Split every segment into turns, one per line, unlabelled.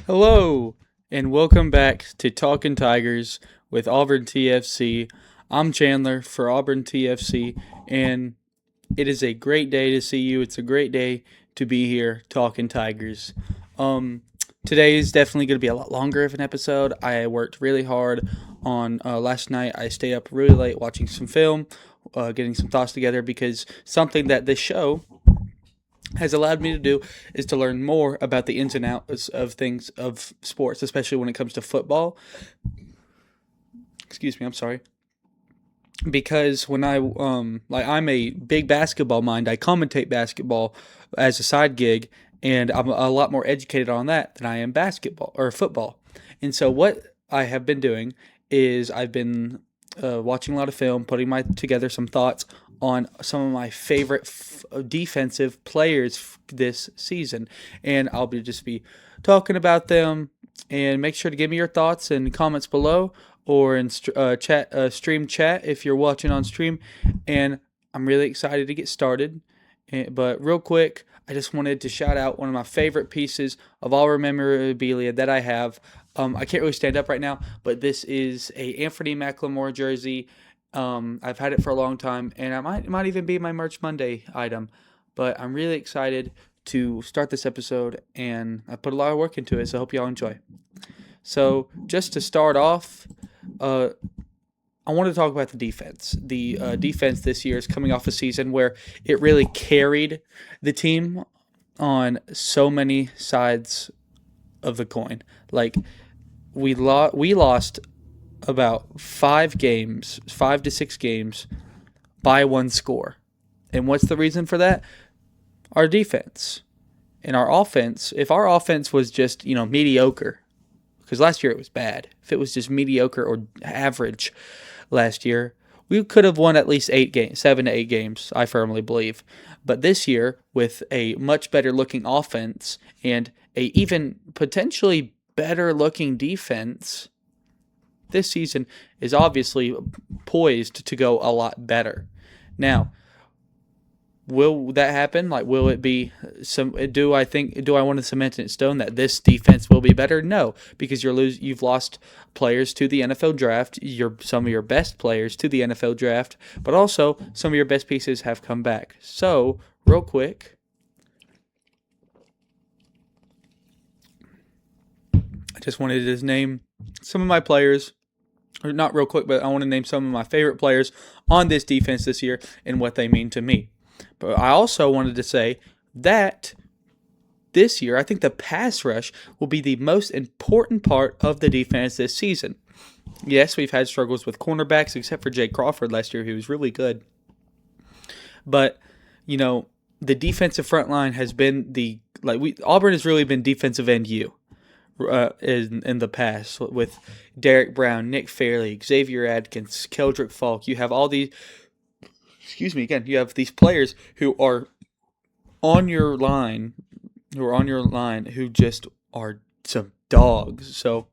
Hello, and welcome back to Talkin Tigers with Auburn TFC. I'm Chandler for Auburn TFC, and it is a great day to see you. It's a great day to be here talking Tigers. Um, Today is definitely going to be a lot longer of an episode. I worked really hard on last night. I stayed up really late watching some film, getting some thoughts together because something that this show has allowed me to do is to learn more about the ins and outs of things of sports, especially when it comes to football. Excuse me, I'm sorry. Because when I'm a big basketball mind. I commentate basketball as a side gig, and I'm a lot more educated on that than I am basketball or football. And so what I have been doing is I've been watching a lot of film, putting together some thoughts on some of my favorite defensive players this season, and I'll be talking about them. And make sure to give me your thoughts and comments below, or in stream chat if you're watching on stream. And I'm really excited to get started. But real quick, I just wanted to shout out one of my favorite pieces of all memorabilia that I have. I can't really stand up right now, but this is a Anthony McLemore jersey. I've had it for a long time, and it might even be my Merch Monday item. But I'm really excited to start this episode, and I put a lot of work into it, so I hope y'all enjoy. So just to start off, uh, I want to talk about the defense. The defense this year is coming off a season where it really carried the team on so many sides of the coin. Like we lost about 5 games, 5 to 6 games by one score. And what's the reason for that? Our defense. And our offense, if our offense was just, mediocre, because last year it was bad. If it was just mediocre or average last year, we could have won at least 8 games, 7 to 8 games, I firmly believe. But this year, with a much better looking offense and a even potentially better looking defense, this season is obviously poised to go a lot better. Now, will that happen? Like, will it be some? Do I want to cement in stone that this defense will be better? No, because you've lost players to the NFL draft. Some of your best players to the NFL draft, but also some of your best pieces have come back. So, real quick, I just wanted to name some of my players. Or not real quick, but I want to name some of my favorite players on this defense this year and what they mean to me. But I also wanted to say that this year, I think the pass rush will be the most important part of the defense this season. Yes, we've had struggles with cornerbacks, except for Jay Crawford last year, who was really good. But, the defensive front line has been Auburn has really been defensive end U. In the past with Derek Brown, Nick Fairley, Xavier Adkins, Keldrick Falk. You have all these. Excuse me again. You have these players who are on your line, who just are some dogs. So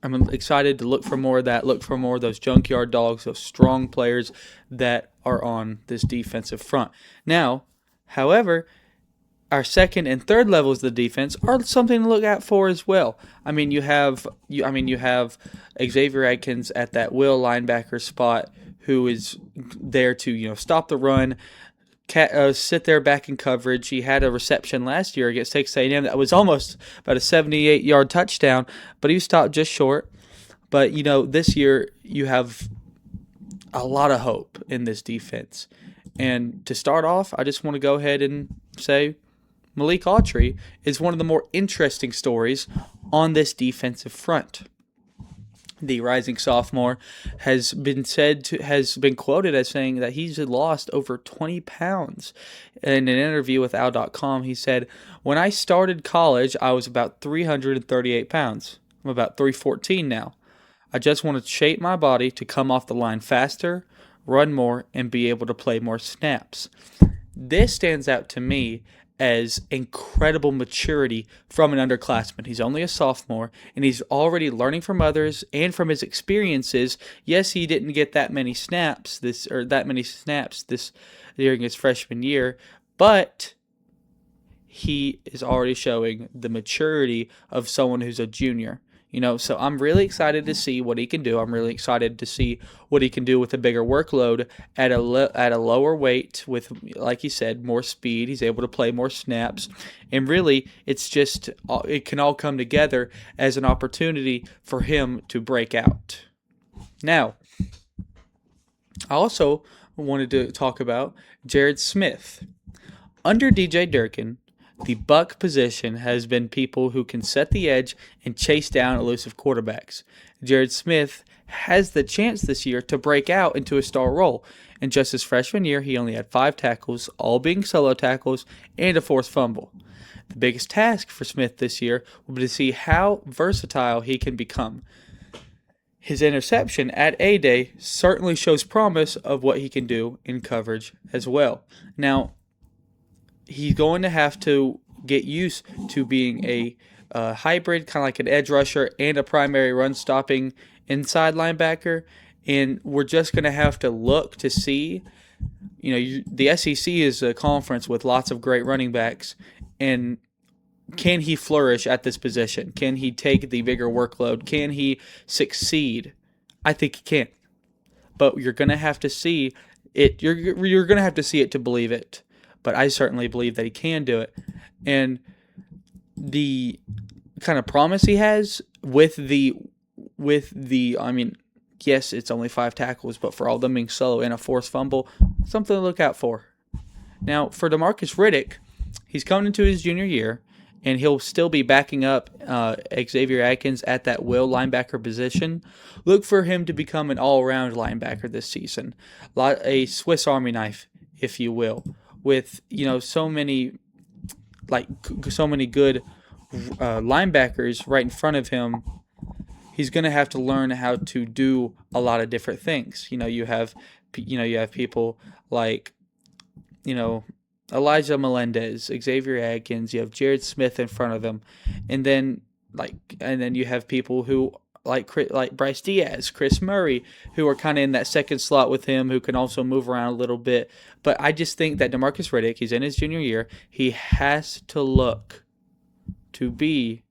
I'm excited to look for more of that. Look for more of those junkyard dogs, those strong players that are on this defensive front. Now, however, our second and third levels of the defense are something to look out for as well. You have Xavier Adkins at that will linebacker spot, who is there to stop the run, sit there back in coverage. He had a reception last year against Texas A&M that was almost about a 78-yard touchdown, but he was stopped just short. But this year you have a lot of hope in this defense. And to start off, I just want to go ahead and say Malik Autry is one of the more interesting stories on this defensive front. The rising sophomore has been quoted as saying that he's lost over 20 pounds. In an interview with Al.com, he said, "When I started college, I was about 338 pounds. I'm about 314 now. I just want to shape my body to come off the line faster, run more, and be able to play more snaps." This stands out to me as incredible maturity from an underclassman. He's only a sophomore, and he's already learning from others and from his experiences. Yes, he didn't get that many snaps this during his freshman year, but he is already showing the maturity of someone who's a junior. So I'm really excited to see what he can do. I'm really excited to see what he can do with a bigger workload at a lower weight with, like you said, more speed. He's able to play more snaps, and really, it can all come together as an opportunity for him to break out. Now, I also wanted to talk about Jared Smith. Under DJ Durkin, the buck position has been people who can set the edge and chase down elusive quarterbacks. Jared Smith has the chance this year to break out into a star role. In just his freshman year, he only had 5 tackles, all being solo tackles, and a forced fumble. The biggest task for Smith this year will be to see how versatile he can become. His interception at A-Day certainly shows promise of what he can do in coverage as well. Now, he's going to have to get used to being a hybrid, kind of like an edge rusher and a primary run-stopping inside linebacker. And we're just going to have to look to see, the SEC is a conference with lots of great running backs, and can he flourish at this position? Can he take the bigger workload? Can he succeed? I think he can. But you're going to have to see it. You're going to have to see it to believe it. But I certainly believe that he can do it. And the kind of promise he has with the yes, it's only 5 tackles, but for all of them being solo and a forced fumble, something to look out for. Now, for DeMarcus Riddick, he's coming into his junior year, and he'll still be backing up Xavier Atkins at that will linebacker position. Look for him to become an all-around linebacker this season, a Swiss Army knife, if you will, with so many good linebackers right in front of him. He's going to have to learn how to do a lot of different things. You have people like Elijah Melendez, Xavier Atkins. You have Jared Smith in front of them, and then you have people who like Bryce Diaz, Chris Murray, who are kind of in that second slot with him, who can also move around a little bit. But I just think that DeMarcus Riddick, he's in his junior year, he has to look to be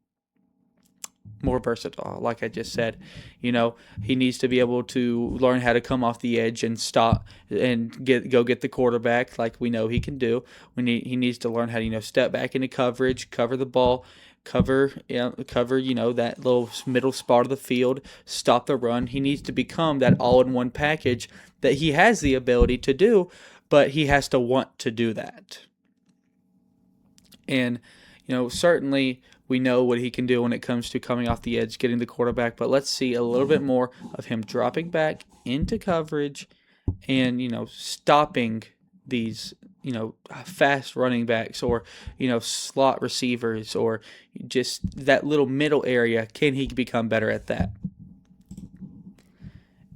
more versatile. Like I just said, he needs to be able to learn how to come off the edge and stop and go get the quarterback, like we know he can do. He needs to learn how to step back into coverage, cover the ball, cover that little middle spot of the field, stop the run. He needs to become that all-in-one package that he has the ability to do, but he has to want to do that. And certainly we know what he can do when it comes to coming off the edge, getting the quarterback, but let's see a little bit more of him dropping back into coverage and stopping these fast running backs or slot receivers or just that little middle area. Can he become better at that?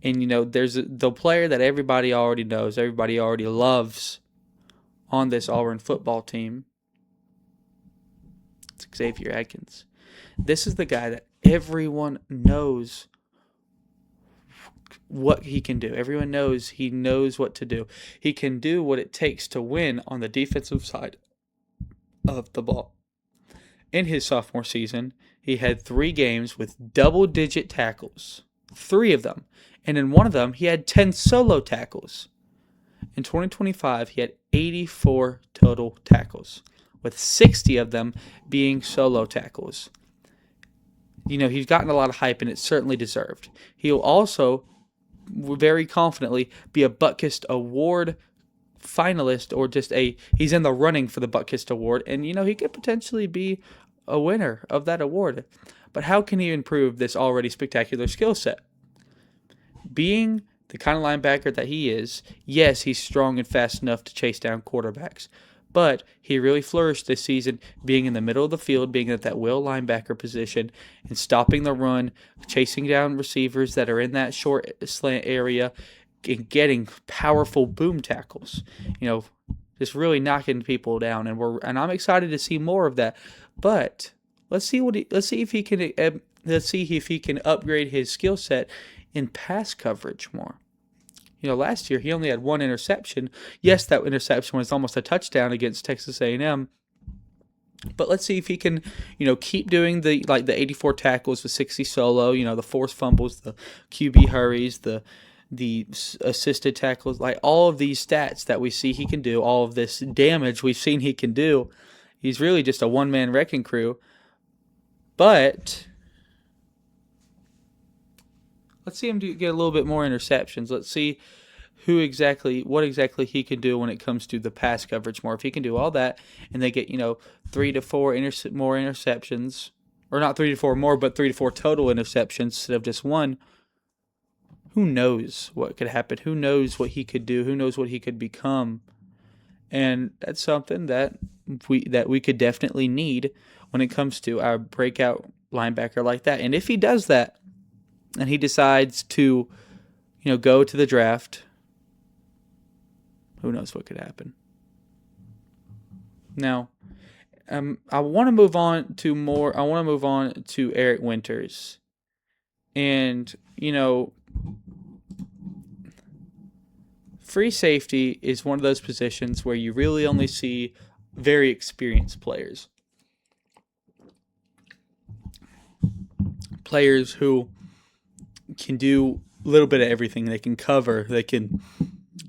And there's the player that everybody already knows, everybody already loves on this Auburn football team. It's Xavier Atkins. This is the guy that everyone knows what he can do. Everyone knows he knows what to do. He can do what it takes to win on the defensive side of the ball. In his sophomore season, he had 3 games with double-digit tackles, 3 of them. And in one of them, he had 10 solo tackles. In 2025, he had 84 total tackles, with 60 of them being solo tackles. He's gotten a lot of hype, and it's certainly deserved. He'll also very confidently be a Butkus Award finalist, or he's in the running for the Butkus Award, and he could potentially be a winner of that award. But how can he improve this already spectacular skill set? Being the kind of linebacker that he is, yes, he's strong and fast enough to chase down quarterbacks, but he really flourished this season being in the middle of the field, being at that will linebacker position and stopping the run, chasing down receivers that are in that short slant area and getting powerful boom tackles. Just really knocking people down, and I'm excited to see more of that. But let's see if he can upgrade his skill set in pass coverage more. Last year he only had 1 interception. Yes, that interception was almost a touchdown against Texas A&M. But let's see if he can, keep doing the 84 tackles, the 60 solo, the forced fumbles, the QB hurries, the assisted tackles, like all of these stats that we see he can do, all of this damage we've seen he can do. He's really just a one-man wrecking crew. But let's see him get a little bit more interceptions. Let's see what exactly he can do when it comes to the pass coverage more. If he can do all that and they get, 3 to 4 more interceptions, or not 3 to 4 more, but 3 to 4 total interceptions instead of just one, who knows what could happen? Who knows what he could do? Who knows what he could become? And that's something that we could definitely need when it comes to our breakout linebacker like that. And if he does that, and he decides to, go to the draft, who knows what could happen. Now, I want to move on to Eric Winters, and free safety is one of those positions where you really only see very experienced players. Players who can do a little bit of everything. They can cover. They can,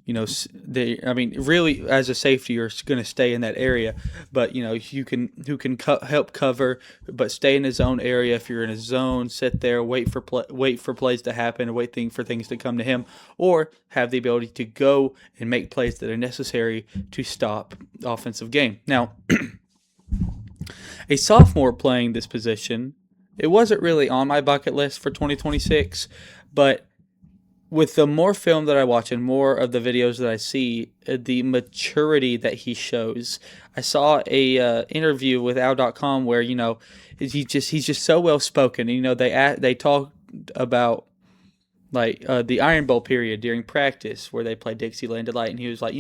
really, as a safety, you're going to stay in that area. But, who can help cover, but stay in his own area. If you're in a zone, sit there, wait for plays to happen, wait for things to come to him, or have the ability to go and make plays that are necessary to stop the offensive game. Now, a sophomore playing this position, it wasn't really on my bucket list for 2026, but with the more film that I watch and more of the videos that I see, the maturity that he shows. I saw a interview with Al.com where he's just so well spoken. They talked about the Iron Bowl period during practice where they played Dixieland Delight, and he was like,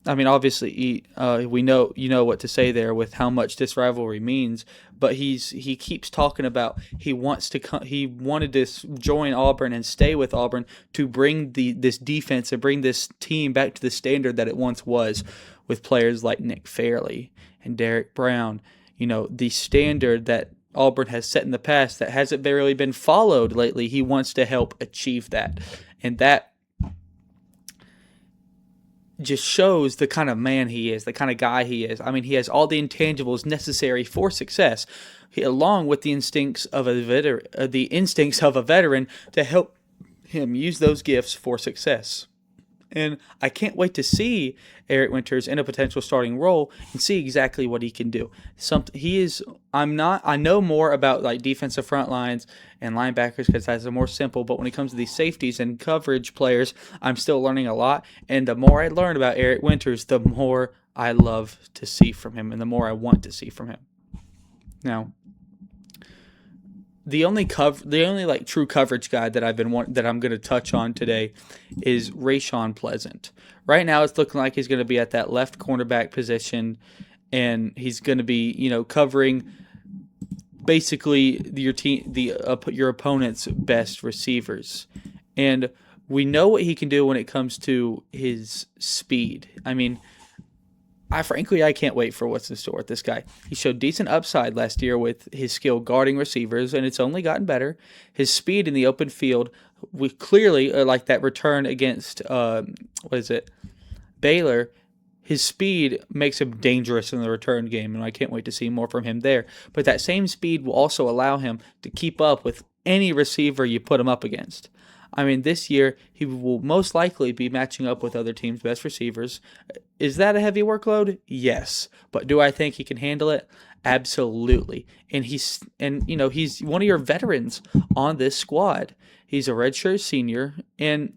obviously, we know what to say there with how much this rivalry means, but he keeps talking about he wanted to join Auburn and stay with Auburn to bring this defense and bring this team back to the standard that it once was, with players like Nick Fairley and Derek Brown. The standard that Auburn has set in the past that hasn't really been followed lately. He wants to help achieve that, and that just shows the kind of man he is, the kind of guy he is. He has all the intangibles necessary for success, along with the instincts of a veteran to help him use those gifts for success. And I can't wait to see Eric Winters in a potential starting role and see exactly what he can do. I know more about defensive front lines and linebackers because that's more simple, but when it comes to these safeties and coverage players, I'm still learning a lot. And the more I learn about Eric Winters, the more I love to see from him and the more I want to see from him. Now, the only true coverage guy that I'm going to touch on today is Rashawn Pleasant. Right now, it's looking like he's going to be at that left cornerback position, and he's going to be covering basically your opponent's best receivers. And we know what he can do when it comes to his speed. I can't wait for what's in store with this guy. He showed decent upside last year with his skill guarding receivers, and it's only gotten better. His speed in the open field, we clearly, like that return against, Baylor, his speed makes him dangerous in the return game, and I can't wait to see more from him there. But that same speed will also allow him to keep up with any receiver you put him up against. This year, he will most likely be matching up with other teams' best receivers. Is that a heavy workload? Yes. But do I think he can handle it? Absolutely. And he's one of your veterans on this squad. He's a redshirt senior, and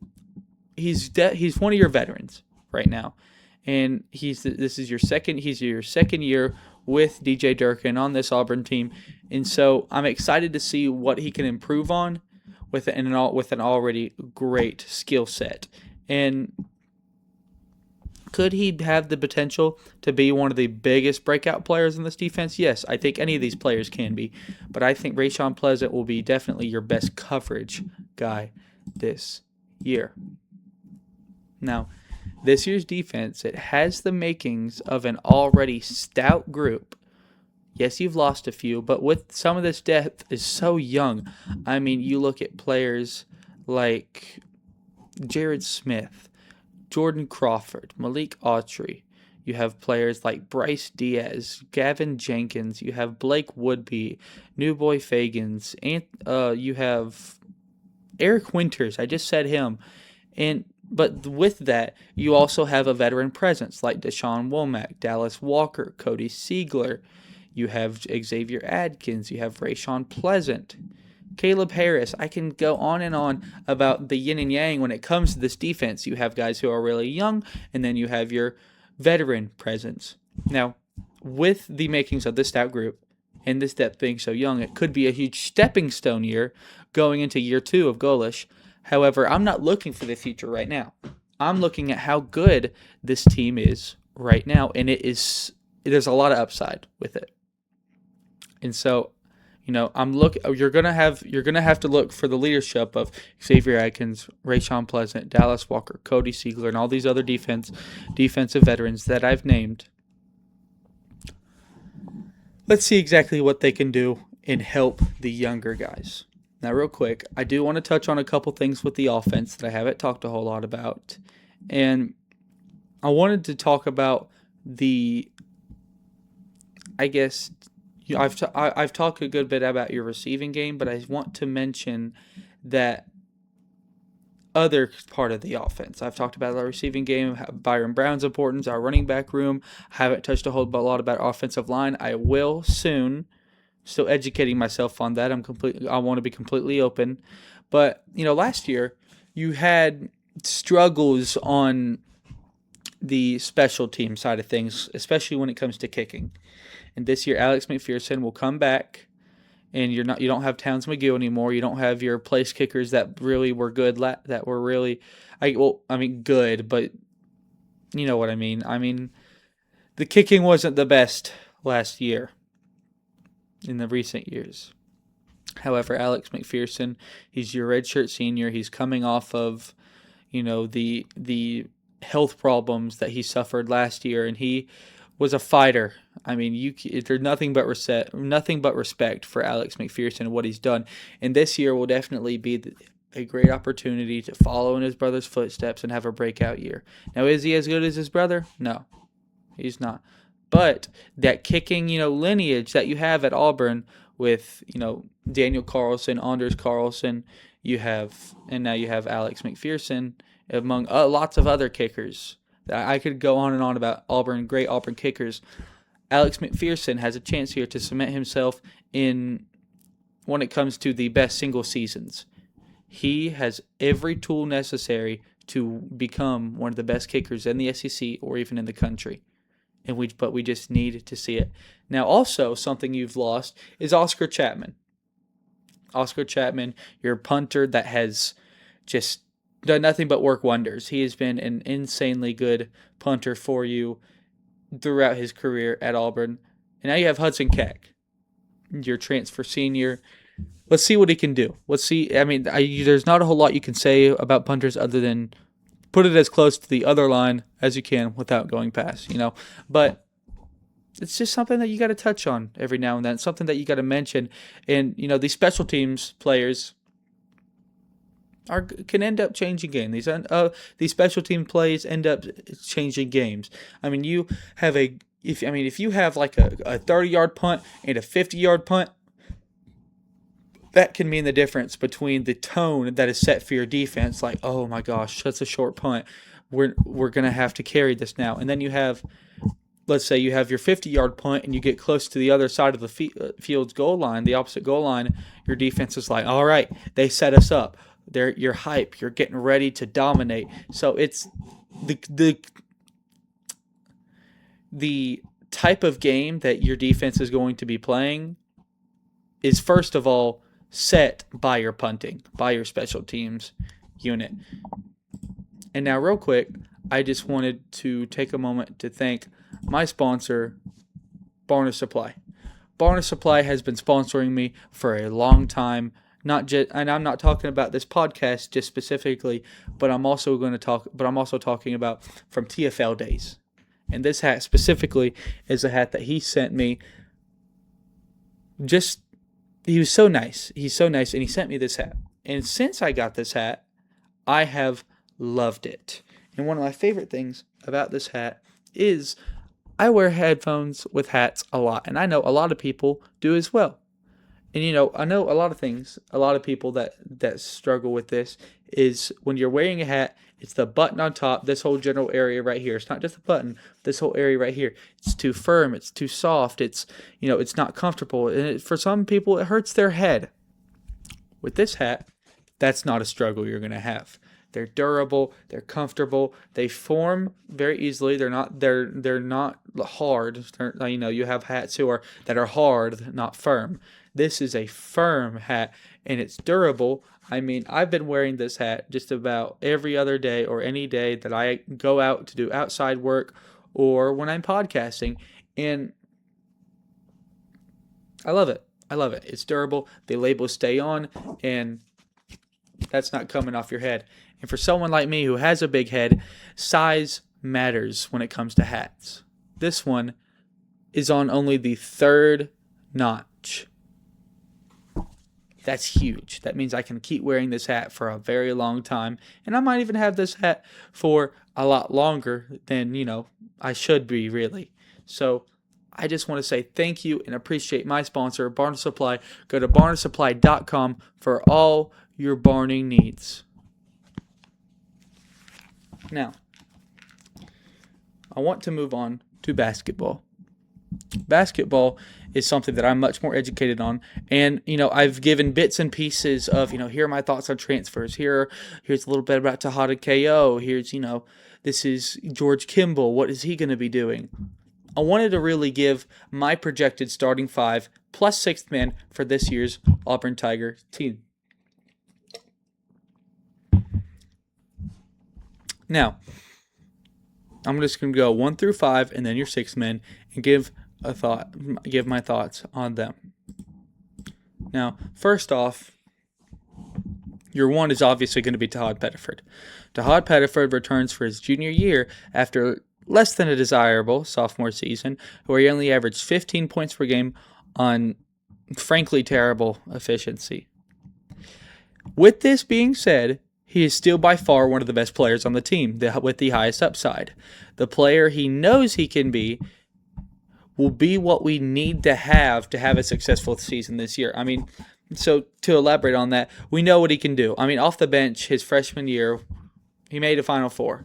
he's one of your veterans right now. And he's your second year with DJ Durkin on this Auburn team. And so I'm excited to see what he can improve on with an already great skill set. And could he have the potential to be one of the biggest breakout players in this defense? Yes, I think any of these players can be. But I think Rashawn Pleasant will be definitely your best coverage guy this year. Now, this year's defense, it has the makings of an already stout group. Yes, you've lost a few, but with some of this depth is so young. I mean, you look at players like Jared Smith, Jordan Crawford, Malik Autry. You have players like Bryce Diaz, Gavin Jenkins. You have Blake Woodby, New Boy Fagans, and you have Eric Winters. I just said him. But with that, you also have a veteran presence like Deshaun Womack, Dallas Walker, Cody Siegler. You have Xavier Adkins. You have Rayshawn Pleasant, Caleb Harris. I can go on and on about the yin and yang when it comes to this defense. You have guys who are really young, and then you have your veteran presence. Now, with the makings of this stout group and this depth being so young, it could be a huge stepping stone year going into year 2 of Golish. However, I'm not looking for the future right now. I'm looking at how good this team is right now, and there's a lot of upside with it. And so, you're gonna have to look for the leadership of Xavier Adkins, Rayshawn Pleasant, Dallas Walker, Cody Siegler, and all these other defensive veterans that I've named. Let's see exactly what they can do and help the younger guys. Now, real quick, I do want to touch on a couple things with the offense that I haven't talked a whole lot about. And I wanted to talk about I've talked a good bit about your receiving game, but I want to mention that other part of the offense. I've talked about the receiving game, Byron Brown's importance, our running back room. I haven't touched a whole lot about offensive line. I will soon. Still educating myself on that. I want to be completely open. But, last year you had struggles on the special team side of things, especially when it comes to kicking. And this year Alex McPherson will come back, and you don't have Towns McGill anymore. You don't have your place kickers that really were good, that were really good, but you know what I mean. I mean, the kicking wasn't the best last year. In the recent years. However, Alex McPherson, he's your redshirt senior. He's coming off of, the health problems that he suffered last year, and he was a fighter. I mean, there's nothing but respect for Alex McPherson and what he's done. And this year will definitely be a great opportunity to follow in his brother's footsteps and have a breakout year. Now, is he as good as his brother? No, he's not. But that kicking, lineage that you have at Auburn with, Daniel Carlson, Anders Carlson, and now you have Alex McPherson, among lots of other kickers. I could go on and on about great Auburn kickers. Alex McPherson has a chance here to cement himself in when it comes to the best single seasons. He has every tool necessary to become one of the best kickers in the SEC or even in the country. But we just need to see it. Now, also, something you've lost is Oscar Chapman. Oscar Chapman, your punter that has just done nothing but work wonders. He has been an insanely good punter for you throughout his career at Auburn. And now you have Hudson Keck, your transfer senior. Let's see what he can do. Let's see. I mean, there's not a whole lot you can say about punters other than put it as close to the other line as you can without going past, But it's just something that you got to touch on every now and then, something that you got to mention. And, these special teams players can end up changing games. These special team plays end up changing games. I mean, if you have like a 30-yard punt and a 50-yard punt, that can mean the difference between the tone that is set for your defense, like, oh my gosh, that's a short punt. We're going to have to carry this now. And then you have, let's say you have your 50-yard punt and you get close to the other side of the field's goal line, the opposite goal line, your defense is like, all right, they set us up. You're hype. You're getting ready to dominate. So it's the type of game that your defense is going to be playing is, first of all, set by your punting, by your special teams unit. And now, real quick, I just wanted to take a moment to thank my sponsor, Barnes Supply. Barnes Supply has been sponsoring me for a long time not just, and I'm not talking about this podcast just specifically, but I'm also talking about from TFL days. And this hat specifically is a hat that he sent me. He was so nice. He's so nice, and he sent me this hat. And since I got this hat, I have loved it. And one of my favorite things about this hat is I wear headphones with hats a lot, and I know a lot of people do as well. And I know a lot of people that struggle with this is when you're wearing a hat, it's the button on top, this whole general area right here. It's not just the button, this whole area right here. It's too firm, it's too soft, it's not comfortable. And for some people, it hurts their head. With this hat, that's not a struggle you're going to have. They're durable, they're comfortable, they form very easily. They're not hard. You have hats that are hard, not firm. This is a firm hat, and it's durable. I mean, I've been wearing this hat just about every other day or any day that I go out to do outside work or when I'm podcasting, and I love it. It's durable. The labels stay on, and that's not coming off your head. And for someone like me who has a big head, size matters when it comes to hats. This one is on only the 3rd notch. That's huge. That means I can keep wearing this hat for a very long time. And I might even have this hat for a lot longer than, I should be, really. So I just want to say thank you and appreciate my sponsor, Barn Supply. Go to barnsupply.com for all your barning needs. Now, I want to move on to basketball. Basketball is something that I'm much more educated on, and I've given bits and pieces of here are my thoughts on transfers. Here's a little bit about Talkin KO. Here's this is George Kimball. What is he going to be doing? I wanted to really give my projected starting 5 plus 6th man for this year's Auburn Tiger team. Now, I'm just going to go 1 through 5 and then your 6 men and give my thoughts on them. Now, first off, your 1 is obviously going to be Todd Pettiford. Todd Pettiford returns for his junior year after less than a desirable sophomore season, where he only averaged 15 points per game on frankly terrible efficiency. With this being said, he is still by far one of the best players on the team with the highest upside. The player he knows he can be will be what we need to have a successful season this year. I mean, so to elaborate on that, we know what he can do. I mean, off the bench, his freshman year, he made a Final Four.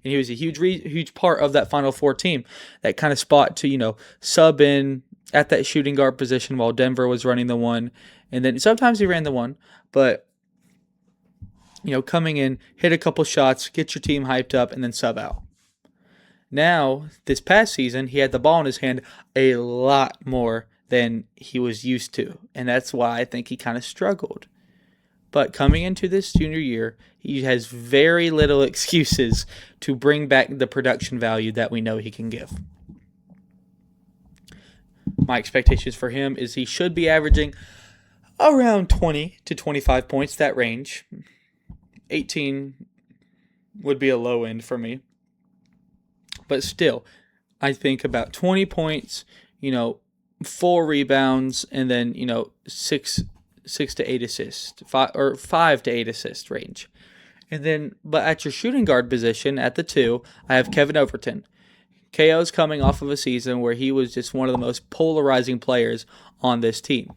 And he was a huge part of that Final Four team. That kind of spot to, sub in at that shooting guard position while Denver was running the 1. And then sometimes he ran the 1, but coming in, hit a couple shots, get your team hyped up, and then sub out. Now, this past season, he had the ball in his hand a lot more than he was used to, and that's why I think he kind of struggled. But coming into this junior year, he has very little excuses to bring back the production value that we know he can give. My expectations for him is he should be averaging around 20 to 25 points, that range. 18 would be a low end for me. But still, I think about 20 points, 4 rebounds, and then, 6 to 8 assists, 5 to 8 assist range. And then, but at your shooting guard position, at the 2, I have Kevin Overton. KO's coming off of a season where he was just one of the most polarizing players on this team.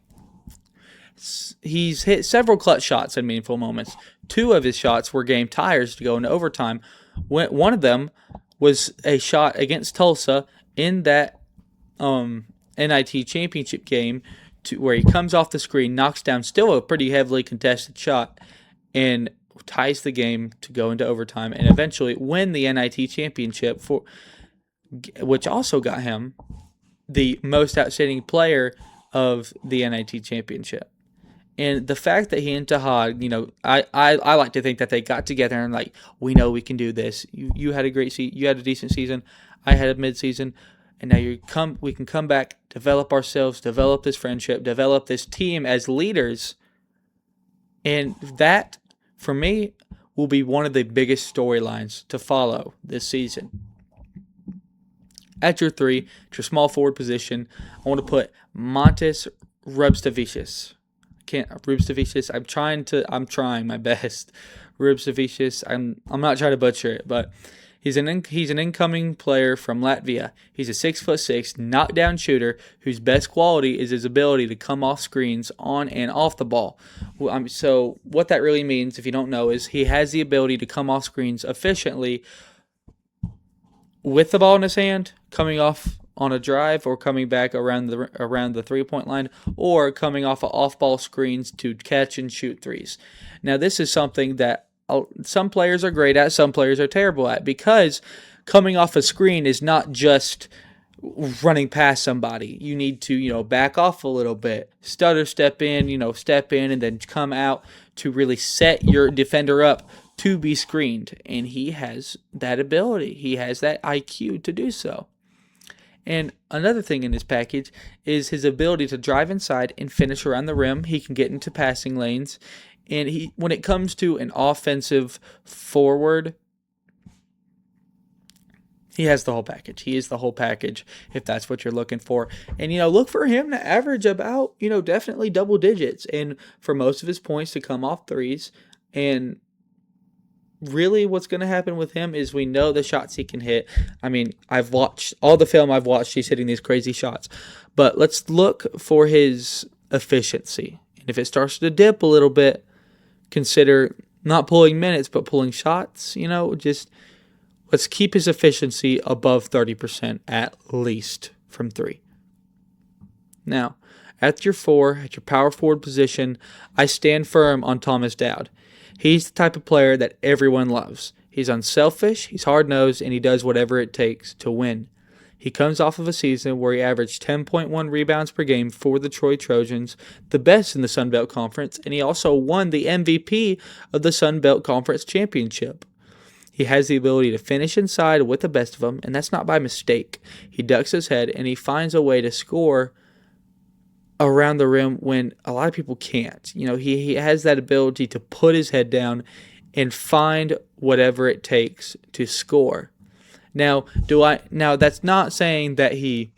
He's hit several clutch shots in meaningful moments. 2 of his shots were game tires to go into overtime. One of them was a shot against Tulsa in that NIT championship game where he comes off the screen, knocks down still a pretty heavily contested shot, and ties the game to go into overtime and eventually win the NIT championship, which also got him the most outstanding player of the NIT championship. And the fact that he and Tahad, I like to think that they got together and we know we can do this. You had a you had a decent season. I had a mid-season. And now we can come back, develop ourselves, develop this friendship, develop this team as leaders, And that, for me, will be one of the biggest storylines to follow this season. At your 3, at your small forward position, I want to put Montes Rubstavicius. Rubstavicius. I'm trying my best. Rubstavicius. I'm not trying to butcher it, but he's an incoming player from Latvia. He's a 6'6" knockdown shooter whose best quality is his ability to come off screens on and off the ball. So what that really means, if you don't know, is he has the ability to come off screens efficiently with the ball in his hand, coming off on a drive, or coming back around the 3-point line, or coming off of off-ball screens to catch and shoot threes. Now, this is something that some players are great at, some players are terrible at, because coming off a screen is not just running past somebody. You need to, back off a little bit, step in, and then come out to really set your defender up to be screened. And he has that ability. He has that IQ to do so. And another thing in his package is his ability to drive inside and finish around the rim. He can get into passing lanes. And when it comes to an offensive forward, he has the whole package. He is the whole package if that's what you're looking for. And, look for him to average about, definitely double digits. And for most of his points to come off threes. And really what's going to happen with him is we know the shots he can hit. I mean, I've watched all the film I've watched. He's hitting these crazy shots. But let's look for his efficiency. And if it starts to dip a little bit, consider not pulling minutes, but pulling shots. Let's keep his efficiency above 30% at least from 3. Now, at your 4, at your power forward position, I stand firm on Thomas Dowd. He's the type of player that everyone loves. He's unselfish, he's hard-nosed, and he does whatever it takes to win. He comes off of a season where he averaged 10.1 rebounds per game for the Troy Trojans, the best in the Sun Belt Conference, and he also won the MVP of the Sun Belt Conference Championship. He has the ability to finish inside with the best of them, and that's not by mistake. He ducks his head, and he finds a way to score around the rim when a lot of people can't. He has that ability to put his head down and find whatever it takes to score. Now that's not saying that he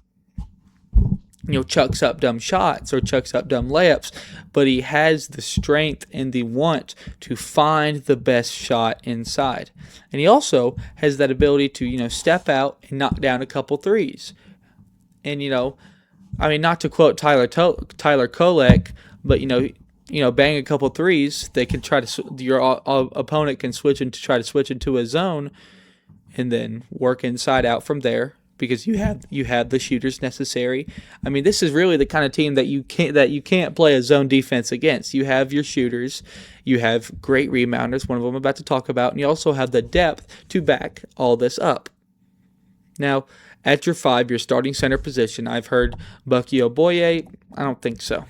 chucks up dumb shots or chucks up dumb layups, but he has the strength and the want to find the best shot inside. And he also has that ability to, step out and knock down a couple threes. And, not to quote Tyler Kolek, but, bang a couple threes, they can your opponent can try to switch into a zone and then work inside out from there, because you have the shooters necessary. I mean, this is really the kind of team that you can't play a zone defense against. You have your shooters, you have great rebounders, one of them I'm about to talk about, and you also have the depth to back all this up. Now, at your 5, your starting center position, I've heard Bucky Oboye. I don't think so.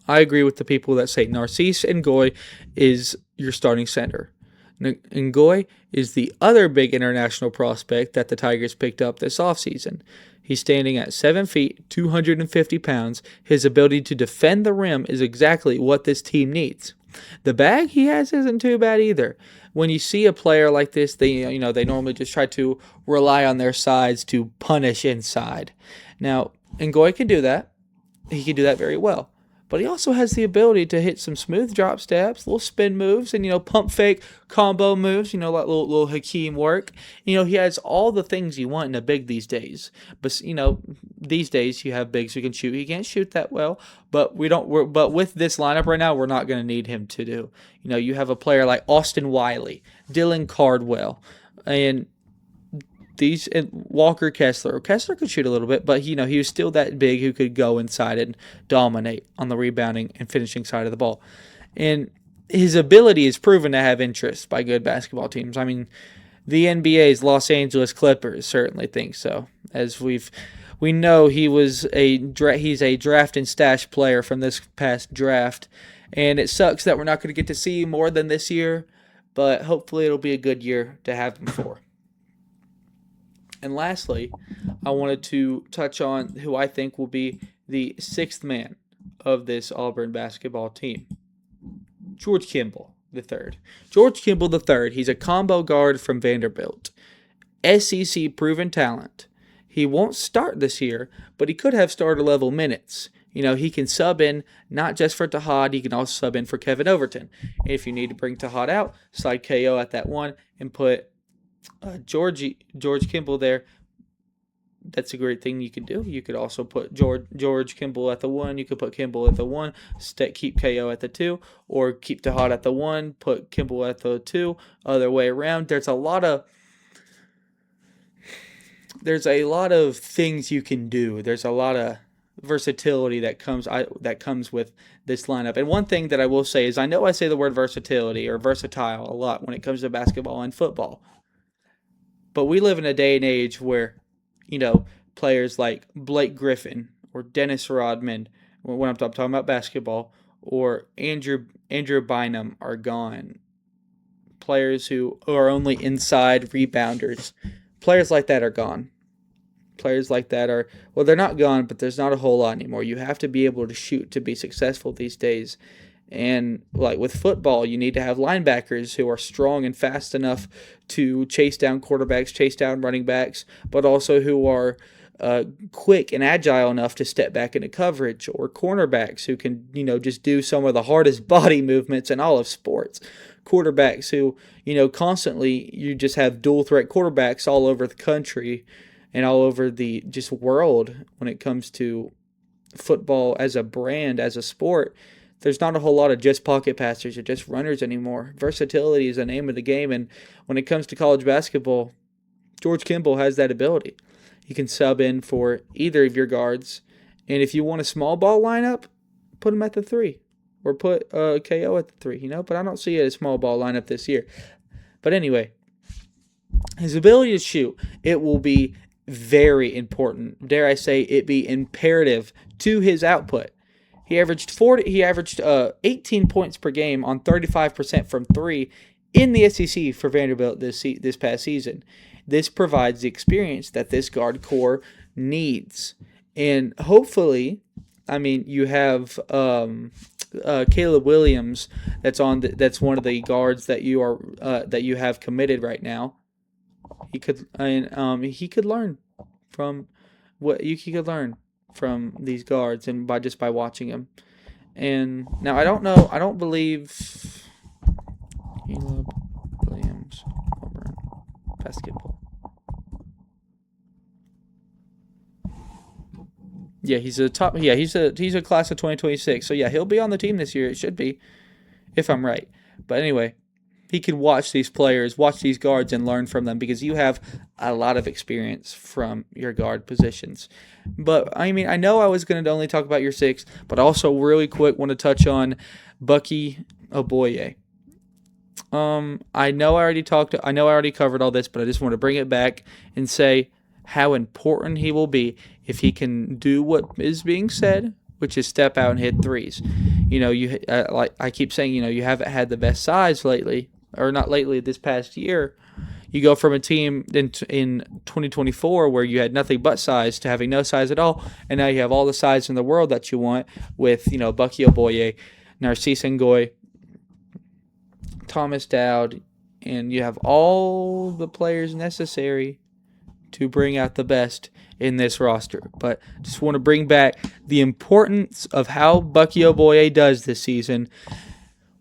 I agree with the people that say Narcisse Ngoy is your starting center. Ngoy is the other big international prospect that the Tigers picked up this offseason. He's standing at 7 feet, 250 pounds. His ability to defend the rim is exactly what this team needs. The bag he has isn't too bad either. When you see a player like this, they normally just try to rely on their sides to punish inside. Now, Ngoy can do that. He can do that very well. But he also has the ability to hit some smooth drop steps, little spin moves, and, pump fake combo moves, like little Hakeem work. He has all the things you want in a big these days. But, these days you have bigs who can shoot. He can't shoot that well, but but with this lineup right now, we're not going to need him to do. You have a player like Austin Wiley, Dylan Cardwell, and Walker Kessler. Kessler could shoot a little bit, but he was still that big who could go inside and dominate on the rebounding and finishing side of the ball. And his ability is proven to have interest by good basketball teams. I mean, the NBA's Los Angeles Clippers certainly think so. As we know, he's a draft and stash player from this past draft, and it sucks that we're not going to get to see more than this year, but hopefully it'll be a good year to have him for. And lastly, I wanted to touch on who I think will be the 6th man of this Auburn basketball team. George Kimball III. George Kimball III, he's a combo guard from Vanderbilt. SEC proven talent. He won't start this year, but he could have starter level minutes. He can sub in not just for Tahad, he can also sub in for Kevin Overton. If you need to bring Tahad out, slide KO at that one and put George Kimball there. That's a great thing you can do. You could also put George Kimball at the 1. You could put Kimball at the 1, keep KO at the 2, or keep Tahad at the 1, put Kimball at the 2, other way around. There's a lot of things you can do. There's a lot of versatility that comes with this lineup. And one thing that I will say is, I know I say the word versatility or versatile a lot when it comes to basketball and football, but we live in a day and age where players like Blake Griffin or Dennis Rodman, when I'm talking about basketball, or Andrew Bynum are gone. Players who are only inside rebounders, players like that are gone. Players like that are, well, they're not gone, but there's not a whole lot anymore. You have to be able to shoot to be successful these days. And like with football, you need to have linebackers who are strong and fast enough to chase down quarterbacks, chase down running backs, but also who are quick and agile enough to step back into coverage, or cornerbacks who can, just do some of the hardest body movements in all of sports. Quarterbacks who, constantly, you just have dual threat quarterbacks all over the country and all over the just world when it comes to football as a brand, as a sport. There's not a whole lot of just pocket passers or just runners anymore. Versatility is the name of the game, and when it comes to college basketball, George Kimball has that ability. He can sub in for either of your guards, and if you want a small ball lineup, put him at the 3, or put KO at the 3, but I don't see a small ball lineup this year. But anyway, his ability to shoot, it will be very important. Dare I say it be imperative to his output. He averaged 18 points per game on 35% from 3 in the SEC for Vanderbilt this past season. This provides the experience that this guard core needs. And hopefully, you have Caleb Williams that's one of the guards that you have committed right now. He could learn from these guards and by watching them. And now I don't believe Caleb Williams Auburn basketball. Yeah, he's a class of 2026. So yeah, he'll be on the team this year. It should be, if I'm right. But anyway, he could watch these players, watch these guards, and learn from them, because you have a lot of experience from your guard positions. But, I know I was going to only talk about your 6, but also really quick want to touch on Bucky Oboye. I know I already covered all this, but I just want to bring it back and say how important he will be if he can do what is being said, which is step out and hit threes. Like I keep saying, you haven't had the best size lately, or not lately, this past year. You go from a team in 2024 where you had nothing but size to having no size at all, and now you have all the size in the world that you want with, Bucky Oboye, Narcisse Ngoy, Thomas Dowd, and you have all the players necessary to bring out the best in this roster. But just want to bring back the importance of how Bucky Oboye does this season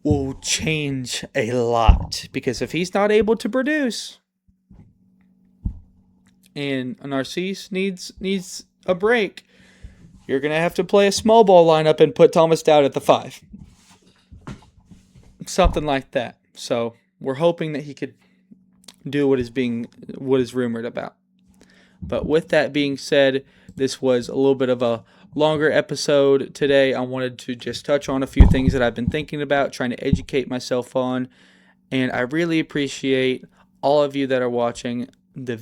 will change a lot, because if he's not able to produce and Narcisse needs a break, you're going to have to play a small ball lineup and put Thomas Dowd at the 5. Something like that. So we're hoping that he could do what is rumored about. But with that being said, this was a little bit of a longer episode today. I wanted to just touch on a few things that I've been thinking about, trying to educate myself on. And I really appreciate all of you that are watching,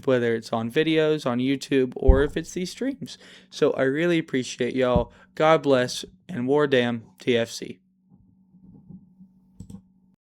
whether it's on videos, on YouTube, or if it's these streams. So I really appreciate y'all. God bless, and war damn TFC.